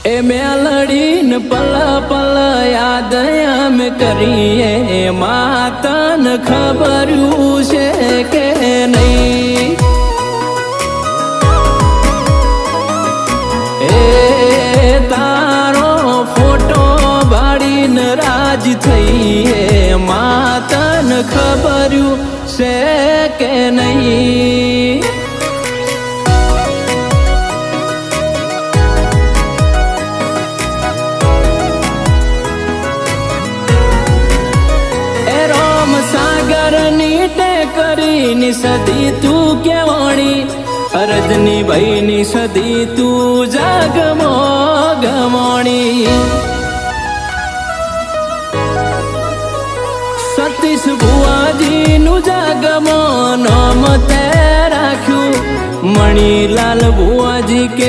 એ મેલડીને પલ પલ યાદ અમે કરીએ માતન ખબર્યું છે કે નહીં એ તારો ફોટો બાળીને રાજ થઈએ માતન ખબર્યું છે કે નહીં ટેકરીની સદી તું કેવાણી અરજની ભાઈની સદી તું જાગમો ગમોણી સતીશ ભુવાજીનું જાગમો નામ તે રાખ્યું મણીલાલ ભુવાજી કે